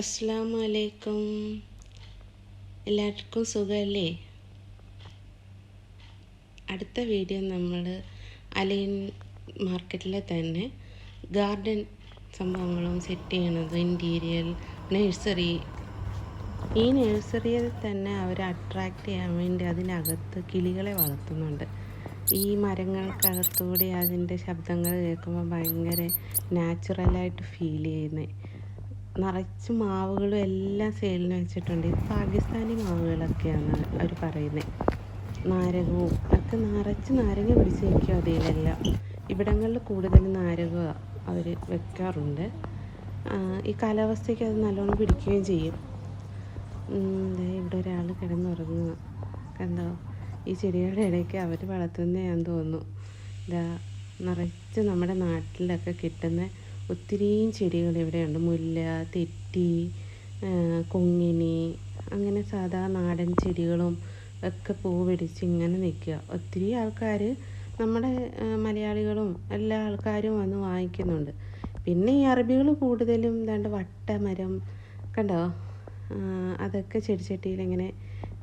അസ്സലാമു അലൈക്കും. എല്ലാവർക്കും സുഖമല്ലേ? അടുത്ത വീഡിയോ നമ്മൾ അലൈൻ മാർക്കറ്റിലെ തന്നെ ഗാർഡൻ സംഭവങ്ങളും സെറ്റ് ചെയ്യണത്, ഇൻറ്റീരിയൽ നഴ്സറി. ഈ നഴ്സറിയിൽ തന്നെ അവർ അട്രാക്റ്റ് ചെയ്യാൻ വേണ്ടി അതിനകത്ത് കിളികളെ വളർത്തുന്നുണ്ട്. ഈ മരങ്ങൾക്കകത്തൂടെ അതിൻ്റെ ശബ്ദങ്ങൾ കേൾക്കുമ്പോൾ ഭയങ്കര നാച്ചുറലായിട്ട് ഫീൽ ചെയ്യുന്നത്. നിറച്ച് മാവുകളും എല്ലാം സെയിലിന് വെച്ചിട്ടുണ്ട്. ഇത് പാകിസ്ഥാനി മാവുകളൊക്കെയാണ് അവർ പറയുന്നത്. നാരകവും ഒക്കെ നിറച്ച് നാരങ്ങ പിടിച്ച് വയ്ക്കും. അതിലെല്ലാം ഇവിടങ്ങളിൽ കൂടുതൽ നാരകം അവർ വെക്കാറുണ്ട്. ഈ കാലാവസ്ഥയ്ക്ക് അത് നല്ലോണം പിടിക്കുകയും ചെയ്യും. ഇവിടെ ഒരാൾ കിടന്നുറങ്ങുക കണ്ടോ? ഈ ചെടികളുടെ ഇടയ്ക്ക് അവർ വളർത്തുന്നതാണെന്ന് തോന്നുന്നു. നിറച്ച് നമ്മുടെ നാട്ടിലൊക്കെ കിട്ടുന്ന ഒത്തിരിയും ചെടികൾ ഇവിടെയുണ്ട്. മുല്ല, തെറ്റി, കൊങ്ങിണി, അങ്ങനെ സാധാ നാടൻ ചെടികളും ഒക്കെ പൂ പിടിച്ച് ഇങ്ങനെ നിൽക്കുക. ഒത്തിരി ആൾക്കാർ, നമ്മുടെ മലയാളികളും എല്ലാ ആൾക്കാരും വന്ന് വാങ്ങിക്കുന്നുണ്ട്. പിന്നെ ഈ അറബികൾ കൂടുതലും വട്ടമരം കണ്ടോ, അതൊക്കെ ചെടിച്ചട്ടിയിൽ ഇങ്ങനെ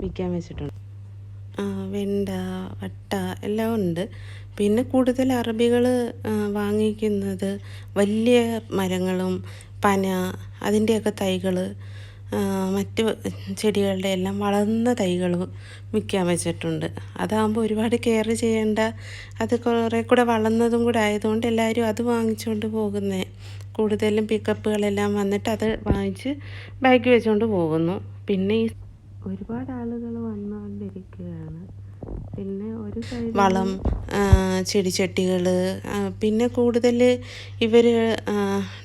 വിൽക്കാൻ വെച്ചിട്ടുണ്ട്. വെണ്ട, വട്ട എല്ലാം ഉണ്ട്. പിന്നെ കൂടുതൽ അറബികൾ വാങ്ങിക്കുന്നത് വലിയ മരങ്ങളും പന അതിൻ്റെയൊക്കെ തൈകൾ, മറ്റ് ചെടികളുടെ എല്ലാം വളർന്ന തൈകൾ വിൽക്കാൻ വെച്ചിട്ടുണ്ട്. അതാകുമ്പോൾ ഒരുപാട് കെയർ ചെയ്യേണ്ട, അത് കുറേ കൂടെ വളർന്നതും കൂടെ ആയതുകൊണ്ട് എല്ലാവരും അത് വാങ്ങിച്ചുകൊണ്ട് പോകുന്നത്. കൂടുതലും പിക്കപ്പുകളെല്ലാം വന്നിട്ട് അത് വാങ്ങിച്ച് ബാഗ് വെച്ചുകൊണ്ട് പോകുന്നു. പിന്നെ ഈ ഒരുപാട് ആളുകൾ വന്നുകൊണ്ടിരിക്കുകയാണ്. പിന്നെ ഒരു വളം, ചെടിച്ചട്ടികൾ, പിന്നെ കൂടുതൽ ഇവർ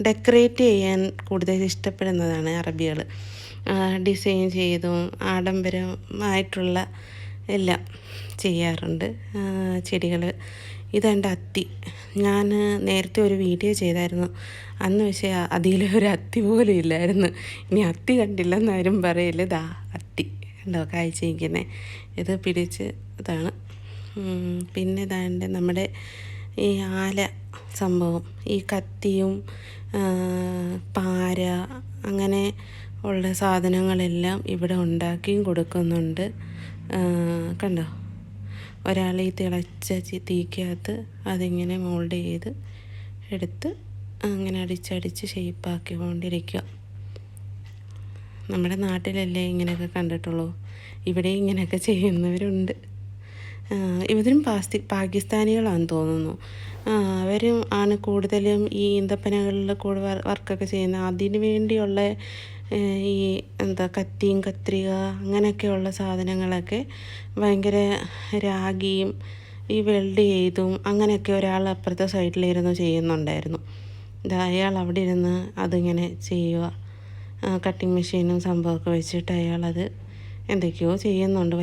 ഡെക്കറേറ്റ് ചെയ്യാൻ കൂടുതൽ ഇഷ്ടപ്പെടുന്നതാണ് അറബികൾ. ഡിസൈൻ ചെയ്തും ആഡംബരമായിട്ടുള്ള എല്ലാം ചെയ്യാറുണ്ട് ചെടികൾ. ഇതെൻ്റെ അത്തി. ഞാൻ നേരത്തെ ഒരു വീഡിയോ ചെയ്തായിരുന്നു. അന്ന് പക്ഷേ അതിലൊരു അത്തി പോലും ഇല്ലായിരുന്നു. ഇനി അത്തി കണ്ടില്ലെന്നാരും പറയില്ല. ദാ അത്തി ഉണ്ടോ കായ്ച്ചിരിക്കുന്നത്. ഇത് പിടിച്ച് ഇതാണ്. പിന്നെ നമ്മുടെ ഈ ആല സംഭവം, ഈ കത്തിയും പാര അങ്ങനെ ഉള്ള സാധനങ്ങളെല്ലാം ഇവിടെ ഉണ്ടാക്കിയും കൊടുക്കുന്നുണ്ട്. കണ്ടോ, ഒരാൾ ഈ തിളച്ച തീക്കകത്ത് അതിങ്ങനെ മോൾഡ് ചെയ്ത് എടുത്ത് അങ്ങനെ അടിച്ചടിച്ച് ഷേപ്പാക്കിക്കൊണ്ടിരിക്കുക. നമ്മുടെ നാട്ടിലല്ലേ ഇങ്ങനെയൊക്കെ കണ്ടിട്ടുള്ളൂ. ഇവിടെ ഇങ്ങനെയൊക്കെ ചെയ്യുന്നവരുണ്ട്. ഇവരും പാകിസ്ഥാനികളാണെന്ന് തോന്നുന്നു. അവരും ആണ് കൂടുതലും ഈ ഈന്തപ്പനകളിൽ കൂടുതൽ വർക്കൊക്കെ ചെയ്യുന്നത്. അതിന് വേണ്ടിയുള്ള ഈ കത്തിയും കത്രിക അങ്ങനെയൊക്കെയുള്ള സാധനങ്ങളൊക്കെ ഭയങ്കര രാഗിയും ഈ വെൽഡ് ചെയ്തും അങ്ങനെയൊക്കെ ഒരാൾ അപ്പുറത്തെ സൈഡിലിരുന്ന് ചെയ്യുന്നുണ്ടായിരുന്നു. അയാൾ അവിടെ ഇരുന്ന് അതിങ്ങനെ ചെയ്യുക. കട്ടിങ് മെഷീനും സംഭവമൊക്കെ വെച്ചിട്ട് അയാളത് എന്തൊക്കെയോ ചെയ്യുന്നുണ്ട്.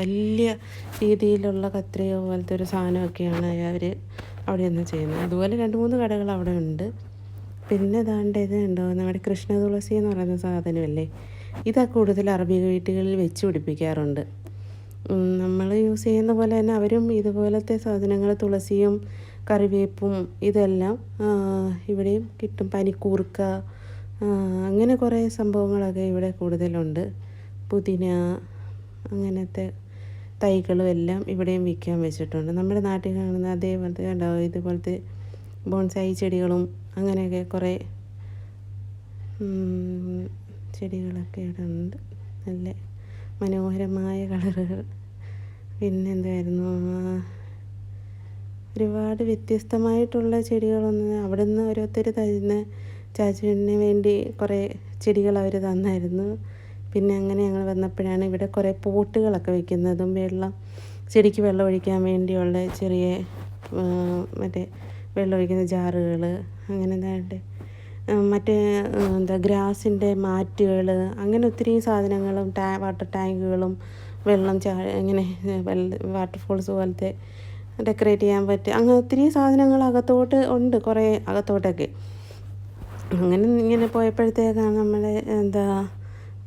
വലിയ രീതിയിലുള്ള കത്രിക പോലത്തെ ഒരു സാധനമൊക്കെയാണ് അവർ അവിടെ നിന്ന് ചെയ്യുന്നത്. അതുപോലെ 2-3 കടകൾ അവിടെ ഉണ്ട്. പിന്നെ ഇത് ഉണ്ടോ, നമ്മുടെ കൃഷ്ണ തുളസി എന്ന് പറയുന്ന സാധനമല്ലേ, ഇതാ കൂടുതൽ അറബി വീട്ടുകളിൽ വെച്ച് പിടിപ്പിക്കാറുണ്ട്. നമ്മൾ യൂസ് ചെയ്യുന്ന പോലെ തന്നെ അവരും ഇതുപോലത്തെ സാധനങ്ങൾ, തുളസിയും കറിവേപ്പും ഇതെല്ലാം ഇവിടെയും കിട്ടും. പനിക്കൂർക്ക, അങ്ങനെ കുറേ സംഭവങ്ങളൊക്കെ ഇവിടെ കൂടുതലുണ്ട്. പുതിന അങ്ങനത്തെ തൈകളും എല്ലാം ഇവിടെയും വിൽക്കാൻ വെച്ചിട്ടുണ്ട്. നമ്മുടെ നാട്ടിൽ കാണുന്ന അതേപോലത്തെ ഉണ്ടാവും ഇതുപോലത്തെ ബോൺസായി ചെടികളും അങ്ങനെയൊക്കെ കുറേ ചെടികളൊക്കെ ഇവിടെ ഉണ്ട്. നല്ല മനോഹരമായ കളറുകൾ. പിന്നെന്തായിരുന്നു, ഒരുപാട് വ്യത്യസ്തമായിട്ടുള്ള ചെടികളൊന്നും അവിടെ നിന്ന് ഓരോരുത്തർ തരുന്ന ചാച്ചുവിന് വേണ്ടി കുറേ ചെടികൾ അവർ തന്നായിരുന്നു. പിന്നെ അങ്ങനെ ഞങ്ങൾ വന്നപ്പോഴാണ് ഇവിടെ കുറേ പോട്ടുകളൊക്കെ വയ്ക്കുന്നതും ചെടിക്ക് വെള്ളം ഒഴിക്കാൻ വേണ്ടിയുള്ള ചെറിയ വെള്ളം ഒഴിക്കുന്ന ജാറുകൾ, അങ്ങനെ മറ്റേ ഗ്രാസിൻ്റെ മാറ്റുകൾ, അങ്ങനെ ഒത്തിരി സാധനങ്ങളും വാട്ടർ ടാങ്കുകളും വെള്ളം ഇങ്ങനെ വാട്ടർഫോൾസ് പോലത്തെ ഡെക്കറേറ്റ് ചെയ്യാൻ പറ്റും. അങ്ങനെ ഒത്തിരി സാധനങ്ങൾ അകത്തോട്ട് ഉണ്ട്, കുറേ അകത്തോട്ടൊക്കെ. അങ്ങനെ ഇങ്ങനെ പോയപ്പോഴത്തേക്കാണ് നമ്മളെ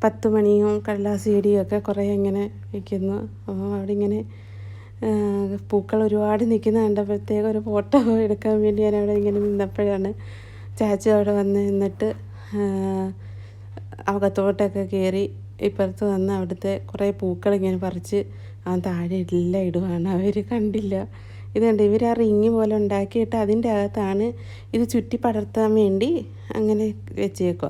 10 മണിയും കടലാസ് ചെടിയും ഒക്കെ കുറേ ഇങ്ങനെ വയ്ക്കുന്നു. അപ്പോൾ അവിടെ ഇങ്ങനെ പൂക്കൾ ഒരുപാട് നിൽക്കുന്ന കണ്ടപ്പോഴത്തേക്ക് ഒരു ഫോട്ടോ എടുക്കാൻ വേണ്ടി ഞാൻ അവിടെ ഇങ്ങനെ നിന്നപ്പോഴാണ് ചാച്ചു അവിടെ വന്ന് നിന്നിട്ട് അകത്തോട്ടൊക്കെ കയറി ഇപ്പുറത്ത് വന്ന് അവിടുത്തെ കുറേ പൂക്കളിങ്ങനെ പറിച്ച് താഴെ എല്ലാം ഇടുവാണ്. അവർ കണ്ടില്ല. ഇതുണ്ട്, ഇവർ ആ റിങ് പോലെ ഉണ്ടാക്കിയിട്ട് അതിൻ്റെ അകത്താണ് ഇത് ചുറ്റി പടർത്താൻ വേണ്ടി അങ്ങനെ വെച്ചേക്കുക.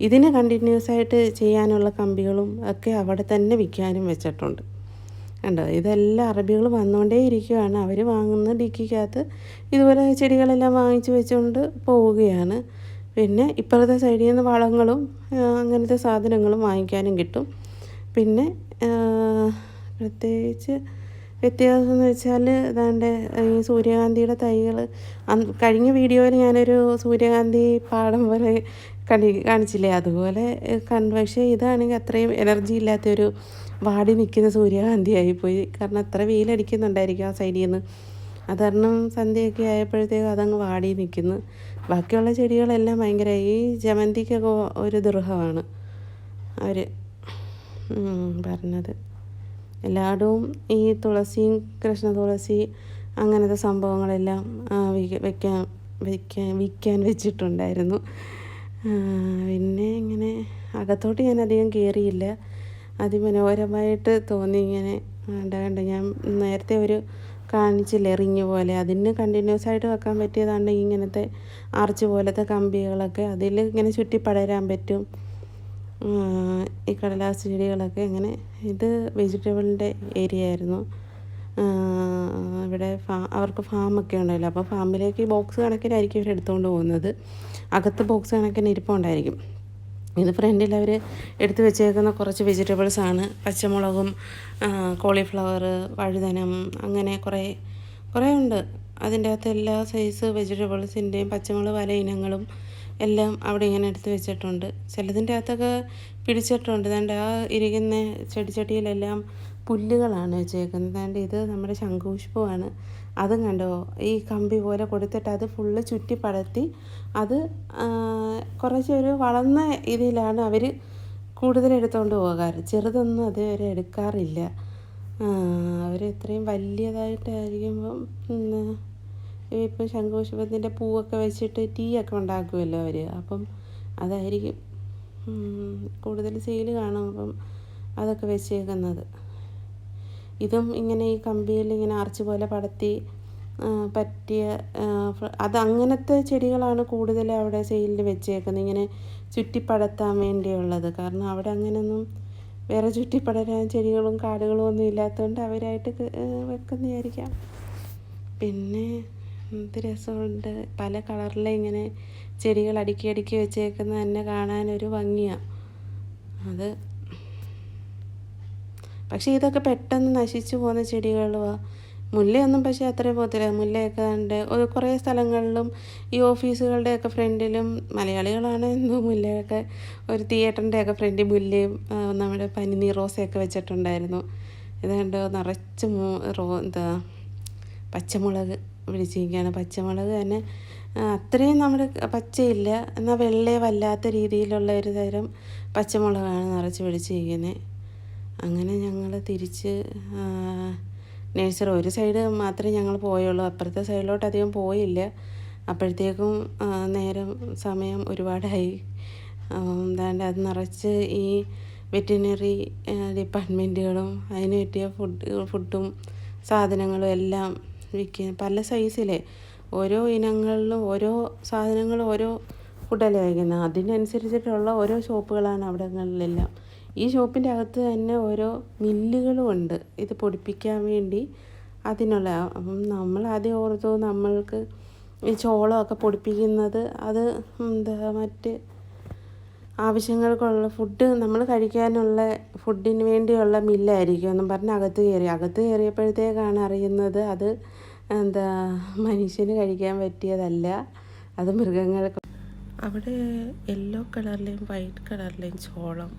ഇതിന് കണ്ടിന്യൂസ് ആയിട്ട് ചെയ്യാനുള്ള കമ്പികളും ഒക്കെ അവിടെ തന്നെ വിൽക്കാനും വെച്ചിട്ടുണ്ട്. കണ്ടോ, ഇതെല്ലാം അറബികൾ വന്നുകൊണ്ടേ ഇരിക്കുകയാണ്. അവർ വാങ്ങുന്ന ഡിക്കിക്കകത്ത് ഇതുപോലെ ചെടികളെല്ലാം വാങ്ങിച്ച് വെച്ചുകൊണ്ട് പോവുകയാണ്. പിന്നെ ഇപ്പുറത്തെ സൈഡിൽ നിന്ന് വളങ്ങളും അങ്ങനത്തെ സാധനങ്ങളും വാങ്ങിക്കാനും കിട്ടും. പിന്നെ പ്രത്യേകിച്ച് വ്യത്യാസം എന്ന് വെച്ചാൽ ഇതാണ്ട് ഈ സൂര്യകാന്തിയുടെ തൈകൾ കഴിഞ്ഞ വീഡിയോയിൽ ഞാനൊരു സൂര്യകാന്തി പാടം പോലെ കാണിച്ചില്ലേ, അതുപോലെ കണ്ടു. പക്ഷേ ഇതാണെങ്കിൽ അത്രയും എനർജി ഇല്ലാത്തൊരു വാടി നിൽക്കുന്ന സൂര്യകാന്തി ആയിപ്പോയി. കാരണം അത്ര വെയിലടിക്കുന്നുണ്ടായിരിക്കും ആ സൈഡിൽ നിന്ന്. അത് കാരണം സന്ധ്യയൊക്കെ ആയപ്പോഴത്തേക്കും അതങ്ങ് വാടി നിൽക്കുന്നു. ബാക്കിയുള്ള ചെടികളെല്ലാം ഭയങ്കര, ഈ ജമന്തിക്കൊക്കെ ഒരു ദുർഹമാണ് അവർ പറഞ്ഞത്. എല്ലായിടവും ഈ തുളസിയും കൃഷ്ണ തുളസി അങ്ങനത്തെ സംഭവങ്ങളെല്ലാം വിൽക്കാൻ വെച്ചിട്ടുണ്ടായിരുന്നു. പിന്നെ ഇങ്ങനെ അകത്തോട്ട് ഞാൻ അധികം കയറിയില്ല. അതിമനോഹരമായിട്ട് തോന്നി. ഇങ്ങനെ കണ്ട ഞാൻ നേരത്തെ ഒരു കാണിച്ചില്ലേ റിങ് പോലെ, അതിന് കണ്ടിന്യൂസ് ആയിട്ട് വെക്കാൻ പറ്റിയതാണ് ഇങ്ങനത്തെ ആർച്ച് പോലത്തെ കമ്പികളൊക്കെ. അതിൽ ഇങ്ങനെ ചുറ്റി പടരാൻ പറ്റും ഈ കടലാസ് ചെടികളൊക്കെ. അങ്ങനെ ഇത് വെജിറ്റബിളിൻ്റെ ഏരിയ ആയിരുന്നു. ഇവിടെ അവർക്ക് ഫാമൊക്കെ ഉണ്ടല്ലോ, അപ്പോൾ ഫാമിലേക്ക് ബോക്സ് കണക്കിനായിരിക്കും ഇവർ എടുത്തുകൊണ്ട് പോകുന്നത്. അകത്ത് ബോക്സ് കണക്കിന് ഇരിപ്പുണ്ടായിരിക്കും. ഇത് ഫ്രണ്ടിൽ അവർ എടുത്ത് വെച്ചേക്കുന്ന കുറച്ച് വെജിറ്റബിൾസാണ്. പച്ചമുളകും കോളിഫ്ലവർ, വഴുതനം, അങ്ങനെ കുറേ ഉണ്ട്. അതിൻ്റെ അകത്ത് എല്ലാ സൈസ് വെജിറ്റബിൾസിൻ്റെയും പച്ചമുളക് പല ഇനങ്ങളും എല്ലാം അവിടെ ഇങ്ങനെ എടുത്ത് വെച്ചിട്ടുണ്ട്. ചിലതിൻ്റെ അകത്തൊക്കെ പിടിച്ചിട്ടുണ്ട്. അതുകൊണ്ട് ആ ഇരിക്കുന്ന ചെടിച്ചട്ടിയിലെല്ലാം പുല്ലുകളാണ് വെച്ചേക്കുന്നത്. അതുകൊണ്ട് ഇത് നമ്മുടെ ശംഖുപുഷ്പമാണ്. അതും കണ്ടോ, ഈ കമ്പി പോലെ കൊടുത്തിട്ട് അത് ഫുള്ള് ചുറ്റി പടർത്തി അത് കുറച്ചൊരു വളർന്ന ഇതിലാണ് അവർ കൂടുതൽ എടുത്തുകൊണ്ട് പോകാറ്. ചെറുതൊന്നും അതുവരെ എടുക്കാറില്ല. അവർ ഇത്രയും വലിയതായിട്ടായിരിക്കുമ്പം ഇപ്പം ശംഖുപുഷ്പത്തിൻ്റെ പൂവൊക്കെ വെച്ചിട്ട് ടീ ഒക്കെ ഉണ്ടാക്കുമല്ലോ അവർ, അപ്പം അതായിരിക്കും കൂടുതൽ സെയിൽ കാണും. അപ്പം അതൊക്കെ വെച്ചേക്കുന്നത്. ഇതും ഇങ്ങനെ ഈ കമ്പിയിൽ ഇങ്ങനെ ആർച്ച് പോലെ പടർത്തി പറ്റിയ അത് അങ്ങനത്തെ ചെടികളാണ് കൂടുതൽ അവിടെ സെയിലിൽ വെച്ചേക്കുന്നത്, ഇങ്ങനെ ചുറ്റിപ്പടർത്താൻ വേണ്ടിയുള്ളത്. കാരണം അവിടെ അങ്ങനെയൊന്നും വേറെ ചുറ്റിപ്പടരാൻ ചെടികളും കാടുകളും ഒന്നും ഇല്ലാത്തതുകൊണ്ട് അവരായിട്ട് വെക്കുന്നതായിരിക്കാം. പിന്നെ എന്ത് രസമുണ്ട്, പല കളറിലെ ഇങ്ങനെ ചെടികൾ അടുക്കി അടുക്കി വെച്ചേക്കുന്നത് തന്നെ കാണാനൊരു ഭംഗിയാണ്. അത് പക്ഷേ ഇതൊക്കെ പെട്ടെന്ന് നശിച്ചു പോകുന്ന ചെടികളുമാണ്. മുല്ലയൊന്നും പക്ഷേ അത്രയും പോകത്തില്ല. മുല്ലയൊക്കെ ഉണ്ട് കുറേ സ്ഥലങ്ങളിലും ഈ ഓഫീസുകളുടെയൊക്കെ ഫ്രണ്ടിലും. മലയാളികളാണ് എന്തോ മുല്ലയൊക്കെ ഒരു തിയേറ്ററിൻ്റെയൊക്കെ ഫ്രണ്ടിൽ മുല്ലയും നമ്മുടെ പനിനീർ റോസയൊക്കെ വെച്ചിട്ടുണ്ടായിരുന്നു. ഇതുകൊണ്ട് നിറച്ച് പച്ചമുളക് പിടിച്ചിരിക്കുകയാണ്. പച്ചമുളക് തന്നെ അത്രയും നമ്മുടെ പച്ചയില്ല, എന്നാൽ വെള്ളയല്ലാത്ത രീതിയിലുള്ള ഒരു തരം പച്ചമുളകാണ് നിറച്ച് പിടിച്ചിരിക്കുന്നത്. അങ്ങനെ ഞങ്ങൾ തിരിച്ച് നേഴ്സറി ഒരു സൈഡ് മാത്രമേ ഞങ്ങൾ പോയുള്ളൂ. അപ്പുറത്തെ സൈഡിലോട്ട് അധികം പോയില്ല. അപ്പോഴത്തേക്കും സമയം ഒരുപാടായി. എന്താണ്ട് അത് നിറച്ച് ഈ വെറ്റിനറി ഡിപ്പാർട്ട്മെൻറ്റുകളും അതിന് പറ്റിയ ഫുഡും സാധനങ്ങളും എല്ലാം വിൽക്കുക. പല സൈസിലെ ഓരോ ഇനങ്ങളിലും ഓരോ സാധനങ്ങളും ഓരോ ഫുഡല്ലേ വയ്ക്കുന്നത്, അതിനനുസരിച്ചിട്ടുള്ള ഓരോ ഷോപ്പുകളാണ് അവിടങ്ങളിലെല്ലാം. ഈ ഷോപ്പിൻ്റെ അകത്ത് തന്നെ ഓരോ മില്ലുകളും ഉണ്ട് ഇത് പൊടിപ്പിക്കാൻ വേണ്ടി. അതിനുള്ള അപ്പം നമ്മൾ ആദ്യം ഓർത്തു നമ്മൾക്ക് ഈ ചോളമൊക്കെ പൊടിപ്പിക്കുന്നത് അത് മറ്റ് ആവശ്യങ്ങൾക്കുള്ള ഫുഡ് നമ്മൾ കഴിക്കാനുള്ള ഫുഡിന് വേണ്ടിയുള്ള മില്ലായിരിക്കും എന്നും പറഞ്ഞ് അകത്ത് കയറിയപ്പോഴത്തേക്കാണ് അറിയുന്നത് അത് മനുഷ്യന് കഴിക്കാൻ പറ്റിയതല്ല, അത് മൃഗങ്ങൾക്ക്. അവിടെ യെല്ലോ കളറിലെയും വൈറ്റ് കളറിലെയും ചോളം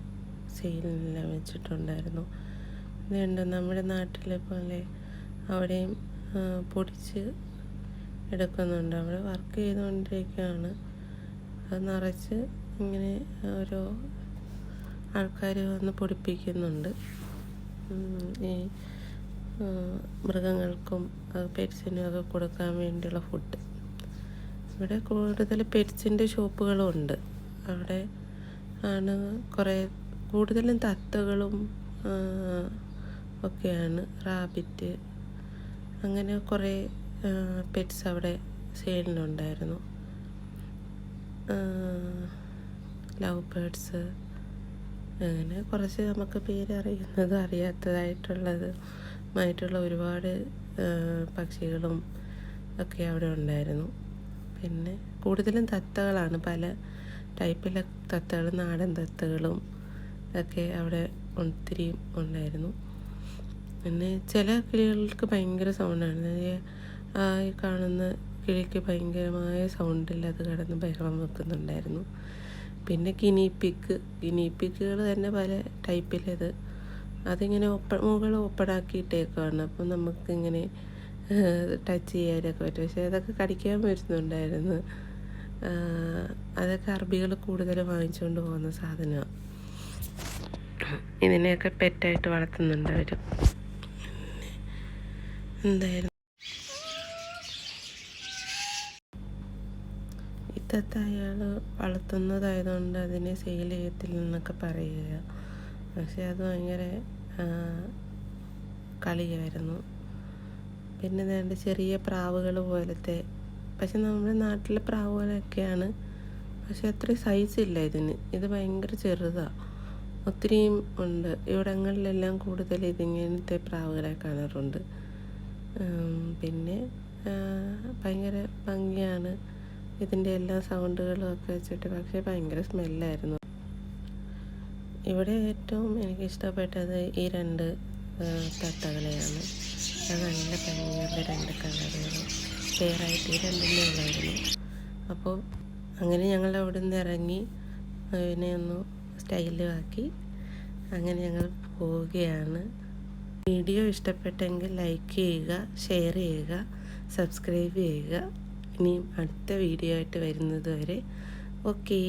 സെയിലെല്ലാം വെച്ചിട്ടുണ്ടായിരുന്നു. ഇതുണ്ട് നമ്മുടെ നാട്ടിലെ പോലെ അവിടെയും പൊടിച്ച് എടുക്കുന്നുണ്ട്. അവിടെ വർക്ക് ചെയ്തുകൊണ്ടിരിക്കുകയാണ്. അത് നിറച്ച് ഇങ്ങനെ ഓരോ ആൾക്കാർ വന്ന് പൊടിപ്പിക്കുന്നുണ്ട്. ഈ മൃഗങ്ങൾക്കും പെറ്റ്സിനും ഒക്കെ കൊടുക്കാൻ വേണ്ടിയുള്ള ഫുഡ്. ഇവിടെ കൂടുതൽ പെറ്റ്സിൻ്റെ ഷോപ്പുകളും ഉണ്ട്. അവിടെ ആണ്. കുറേ കൂടുതലും തത്തകളും ഒക്കെയാണ്. റാബിറ്റ് അങ്ങനെ കുറേ പെറ്റ്സ് അവിടെ സെയിലിനുണ്ടായിരുന്നു. ലവ് ബേർഡ്സ് അങ്ങനെ കുറച്ച് നമുക്ക് പേരറിയുന്നതും അറിയാത്തതായിട്ടുള്ളതുമായിട്ടുള്ള ഒരുപാട് പക്ഷികളും ഒക്കെ അവിടെ ഉണ്ടായിരുന്നു. പിന്നെ കൂടുതലും തത്തകളാണ്, പല ടൈപ്പിലെ തത്തകൾ, നാടൻ തത്തകളും ഒക്കെ അവിടെ ഒത്തിരി ഉണ്ടായിരുന്നു. പിന്നെ ചില കിളികൾക്ക് ഭയങ്കര സൗണ്ടാണ്. ഈ കാണുന്ന കിളിക്ക് ഭയങ്കരമായ സൗണ്ടിൽ അത് കിടന്ന് ബഹളം വെക്കുന്നുണ്ടായിരുന്നു. പിന്നെ ഗിനിപ്പിക്കുകൾ തന്നെ പല ടൈപ്പിലത്, അതിങ്ങനെ മുകൾ ഓപ്പണാക്കിയിട്ടേക്കാണ്. അപ്പം നമുക്കിങ്ങനെ ടച്ച് ചെയ്യാനൊക്കെ പറ്റും. പക്ഷേ അതൊക്കെ കടിക്കാൻ വരുന്നുണ്ടായിരുന്നു. അതൊക്കെ അറബികൾ കൂടുതൽ വാങ്ങിച്ചുകൊണ്ട് പോകുന്ന സാധനമാണ്. ഇതിനെയൊക്കെ പെറ്റായിട്ട് വളർത്തുന്നുണ്ട് അവർ. എന്തായാലും ഇത്തത്തെ അയാൾ വളർത്തുന്നതായതുകൊണ്ട് അതിനെ സെയിൽ ചെയ്യത്തില്ലെന്നൊക്കെ പറയുക. പക്ഷെ അത് ഭയങ്കര കളിയായിരുന്നു. പിന്നെ വേണ്ട ചെറിയ പ്രാവുകൾ പോലത്തെ, പക്ഷെ നമ്മുടെ നാട്ടിലെ പ്രാവുകളൊക്കെയാണ്, പക്ഷെ അത്രയും സൈസില്ല ഇതിന്. ഇത് ഭയങ്കര ചെറുതാണ്. ഒത്തിരിയും ഉണ്ട്. ഇവിടങ്ങളിലെല്ലാം കൂടുതൽ ഇതിങ്ങനത്തെ പ്രാവുകളെ കാണാറുണ്ട്. പിന്നെ ഭയങ്കര ഭംഗിയാണ് ഇതിൻ്റെ എല്ലാ സൗണ്ടുകളും ഒക്കെ വെച്ചിട്ട്. പക്ഷേ ഭയങ്കര സ്മെല്ലായിരുന്നു. ഇവിടെ ഏറ്റവും എനിക്കിഷ്ടപ്പെട്ടത് ഈ 2 തത്തകളെയാണ്. അത് നല്ല ഭംഗിയുള്ള 2 കളറുകൾ പെയറായിട്ട് ഈ 2 ഉള്ളായിരുന്നു. അപ്പോൾ അങ്ങനെ ഞങ്ങൾ അവിടെ നിന്ന് ഇറങ്ങി അതിനെ ഒന്ന് സ്റ്റൈലുമാക്കി അങ്ങനെ ഞങ്ങൾ പോവുകയാണ്. വീഡിയോ ഇഷ്ടപ്പെട്ടെങ്കിൽ ലൈക്ക് ചെയ്യുക, ഷെയർ ചെയ്യുക, സബ്സ്ക്രൈബ് ചെയ്യുക. ഇനിയും അടുത്ത വീഡിയോ ആയിട്ട് വരുന്നത് വരെ ഓക്കേ.